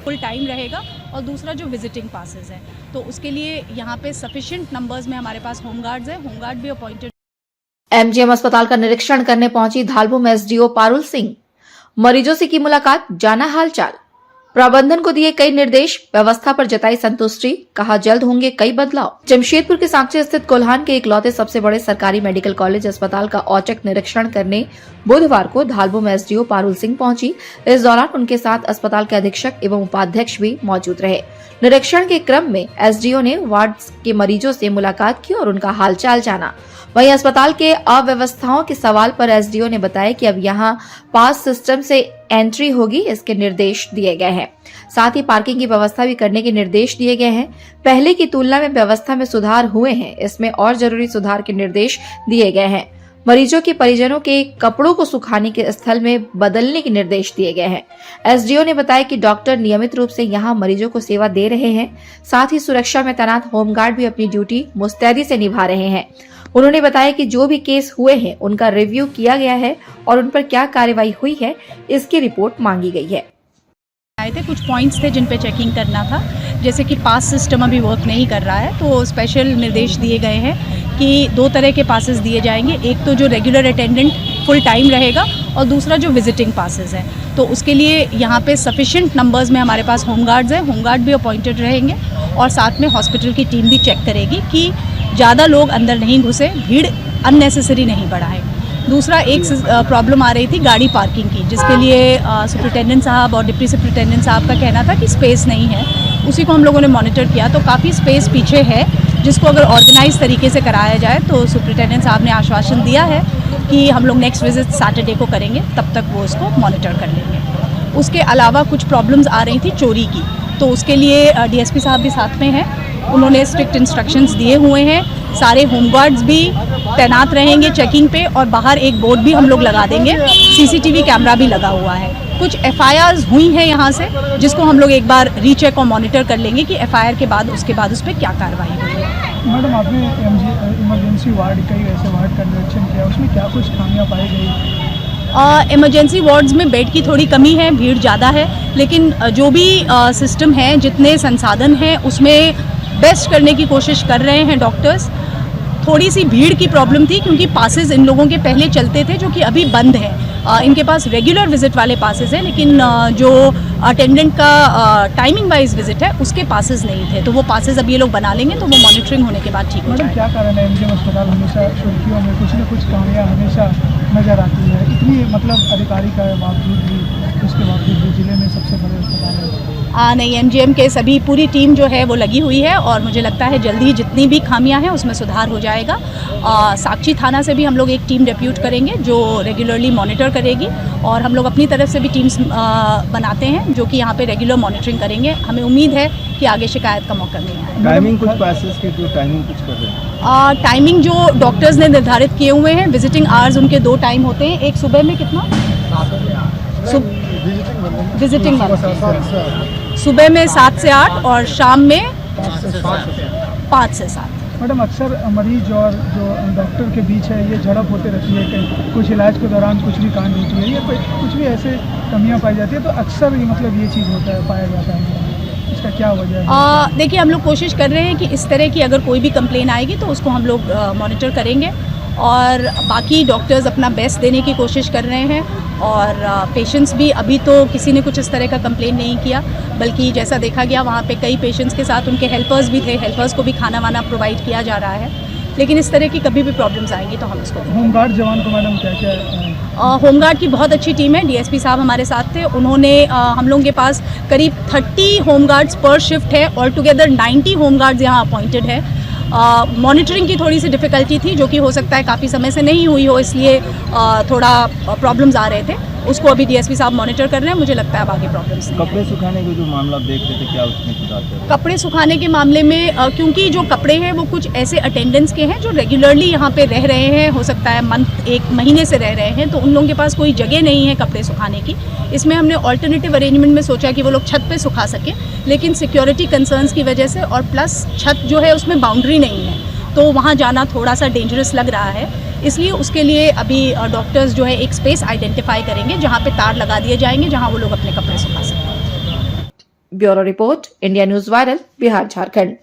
Full time रहेगा। और दूसरा जो विजिटिंग पासेस हैं, तो उसके लिए यहाँ पे सफिशिएंट नंबर्स में हमारे पास होमगार्ड्स हैं, होमगार्ड भी अपॉइंटेड। एमजीएम अस्पताल का निरीक्षण करने पहुंची धालबुम एसडीओ पारुल सिंह। मरीजों से की मुलाकात, जाना हालचाल। प्रबंधन को दिए कई निर्देश, व्यवस्था पर जताई संतुष्टि, कहा जल्द होंगे कई बदलाव। जमशेदपुर के सांची स्थित कोल्हान के इकलौते सबसे बड़े सरकारी मेडिकल कॉलेज अस्पताल का औचक निरीक्षण करने बुधवार को धालबुम एसडीओ पारुल सिंह पहुंची। इस दौरान उनके साथ अस्पताल के अधीक्षक एवं उपाध्यक्ष भी मौजूद रहे। निरीक्षण के क्रम में एसडीओ ने वार्ड के मरीजों से मुलाकात की और उनका हालचाल जाना। वहीं अस्पताल के अव्यवस्थाओं के सवाल पर एसडीओ ने बताया कि अब यहां पास सिस्टम से एंट्री होगी, इसके निर्देश दिए गए हैं। साथ ही पार्किंग की व्यवस्था भी करने के निर्देश दिए गए हैं। पहले की तुलना में व्यवस्था में सुधार हुए हैं, इसमें और जरूरी सुधार के निर्देश दिए गए हैं। मरीजों के परिजनों के कपड़ों को सुखाने के स्थल में बदलने के निर्देश दिए गए हैं। एसडीओ ने बताया कि डॉक्टर नियमित रूप से यहां मरीजों को सेवा दे रहे हैं। साथ ही सुरक्षा में तैनात होमगार्ड भी अपनी ड्यूटी मुस्तैदी से निभा रहे हैं। उन्होंने बताया कि जो भी केस हुए हैं उनका रिव्यू किया गया है और उन पर क्या कार्रवाई हुई है, इसकी रिपोर्ट मांगी गई है। आए थे, कुछ पॉइंट्स थे जिन पे चेकिंग करना था, जैसे कि पास सिस्टम अभी वर्क नहीं कर रहा है, तो स्पेशल निर्देश दिए गए हैं कि 2 तरह के पासेस दिए जाएंगे। एक तो जो रेगुलर अटेंडेंट फुल टाइम रहेगा और दूसरा जो विजिटिंग पासेस हैं, तो उसके लिए यहाँ पे सफिशिएंट नंबर्स में हमारे पास होमगार्ड्स हैं, होमगार्ड भी अपॉइंटेड रहेंगे और साथ में हॉस्पिटल की टीम भी चेक करेगी कि ज़्यादा लोग अंदर नहीं घुसे, भीड़ अननेसेसरी नहीं बढ़ाए। दूसरा एक प्रॉब्लम आ रही थी गाड़ी पार्किंग की, जिसके लिए सुपरिटेंडेंट साहब और डिप्टी सुपरिटेंडेंट साहब का कहना था कि स्पेस नहीं है। उसी को हम लोगों ने मॉनिटर किया, तो काफ़ी स्पेस पीछे है, जिसको अगर ऑर्गेनाइज तरीके से कराया जाए तो सुपरिटेंडेंट साहब ने आश्वासन दिया है कि हम लोग नेक्स्ट विजिट सैटरडे को करेंगे, तब तक वो उसको मॉनिटर कर लेंगे। उसके अलावा कुछ प्रॉब्लम्स आ रही थी चोरी की, तो उसके लिए डीएसपी साहब भी साथ में हैं। उन्होंने स्ट्रिक्ट इंस्ट्रक्शंस दिए हुए हैं। सारे होमगार्ड्स भी तैनात रहेंगे चेकिंग पे और बाहर एक बोर्ड भी हम लोग लगा देंगे, सीसीटीवी कैमरा भी लगा हुआ है। कुछ एफआईआर्स हुई हैं यहाँ से, जिसको हम लोग एक बार रीचेक और मॉनिटर कर लेंगे कि एफआईआर के बाद उसके बाद उस पर क्या कार्रवाई हुई है। मैडम, आपने इमरजेंसी वार्ड, कई ऐसे वार्ड का निरीक्षण किया, उसमें क्या कुछ खामियां पाई गई? इमरजेंसी वार्ड्स में बेड की थोड़ी कमी है, भीड़ ज़्यादा है, लेकिन जो भी सिस्टम है, जितने संसाधन हैं, उसमें बेस्ट करने की कोशिश कर रहे हैं डॉक्टर्स। थोड़ी सी भीड़ की प्रॉब्लम थी क्योंकि पासेस इन लोगों के पहले चलते थे, जो कि अभी बंद है। इनके पास रेगुलर विजिट वाले पासेस हैं, लेकिन जो अटेंडेंट का टाइमिंग वाइज विजिट है, उसके पासेस नहीं थे, तो वो पासेस अब ये लोग बना लेंगे, तो वो मॉनिटरिंग होने के बाद ठीक हो जाएगा। क्या कारण है एमजीएम अस्पताल हमेशा सुर्खियों में कुछ न कुछ खामियां हमेशा नजर आती है? इतनी अधिकारी का बावजूद भी, उसके बावजूद भी जिले में सबसे बड़े अस्पताल है। नहीं, एमजीएम के सभी पूरी टीम जो है वो लगी हुई है और मुझे लगता है जल्दी ही जितनी भी खामियां हैं उसमें सुधार हो जाएगा। साक्षी थाना से भी हम लोग एक टीम डिप्यूट करेंगे जो रेगुलरली मॉनिटर करेगी और हम लोग अपनी तरफ से भी टीम्स बनाते हैं जो कि यहाँ पे रेगुलर मॉनिटरिंग करेंगे। हमें उम्मीद है कि आगे शिकायत का मौका नहीं आएगा। टाइमिंग कुछ पासेस की जो टाइमिंग कुछ कर रहे हैं? टाइमिंग जो डॉक्टर्स ने निर्धारित किए हुए हैं, विजिटिंग आवर्स उनके 2 टाइम होते हैं। एक सुबह में कितना, विजिटिंग सुबह में 7 से 8 और शाम में 5 से 7। मैडम, अक्सर मरीज और जो डॉक्टर के बीच है ये झड़प होते रहती है, कुछ इलाज के दौरान कुछ भी कांड होती है, ये कुछ भी ऐसे कमियां पाई जाती है, तो अक्सर ये चीज़ होता है, पाया जाता है, इसका क्या वजह है? देखिए, हम लोग कोशिश कर रहे हैं कि इस तरह की अगर कोई भी कंप्लेन आएगी तो उसको हम लोग मॉनिटर करेंगे और बाकी डॉक्टर्स अपना बेस्ट देने की कोशिश कर रहे हैं और पेशेंट्स भी अभी तो किसी ने कुछ इस तरह का कंप्लेन नहीं किया, बल्कि जैसा देखा गया वहाँ पे कई पेशेंट्स के साथ उनके हेल्पर्स भी थे, हेल्पर्स को भी खाना वाना प्रोवाइड किया जा रहा है। लेकिन इस तरह की कभी भी प्रॉब्लम्स आएंगी तो हम इसको होमगार्ड जवान को मैडम क्या होमगार्ड की बहुत अच्छी टीम है, डीएसपी साहब हमारे साथ थे। उन्होंने हम लोगों के पास करीब 30 होमगार्ड्स पर शिफ्ट है, ऑल टुगेदर 90 होमगार्ड्स यहाँ अपॉइंटेड है। मॉनिटरिंग की थोड़ी सी डिफ़िकल्टी थी जो कि हो सकता है काफ़ी समय से नहीं हुई हो, इसलिए थोड़ा प्रॉब्लम्स आ रहे थे, उसको अभी डीएसपी साहब मॉनिटर कर रहे हैं। मुझे लगता है अब आगे प्रॉब्लम्स नहीं। कपड़े सुखाने के जो मामला देख रहे थे, क्या उसमें सुधार कर? कपड़े सुखाने के मामले में क्योंकि जो कपड़े हैं वो कुछ ऐसे अटेंडेंट्स के हैं जो रेगुलरली यहाँ पे रह रहे हैं, हो सकता है 1 महीने से रह रहे हैं, तो उन लोगों के पास कोई जगह नहीं है कपड़े सुखाने की। इसमें हमने ऑल्टरनेटिव अरेंजमेंट में सोचा कि वो लोग छत पे सुखा सकें, लेकिन सिक्योरिटी कंसर्न्स की वजह से और प्लस छत जो है उसमें बाउंड्री नहीं है, तो वहाँ जाना थोड़ा सा डेंजरस लग रहा है। इसलिए उसके लिए अभी डॉक्टर्स जो है एक स्पेस आइडेंटिफाई करेंगे जहाँ पे तार लगा दिए जाएंगे, जहाँ वो लोग अपने कपड़े सुखा सकते हैं। Bureau report, India news viral, Bihar Jharkhand.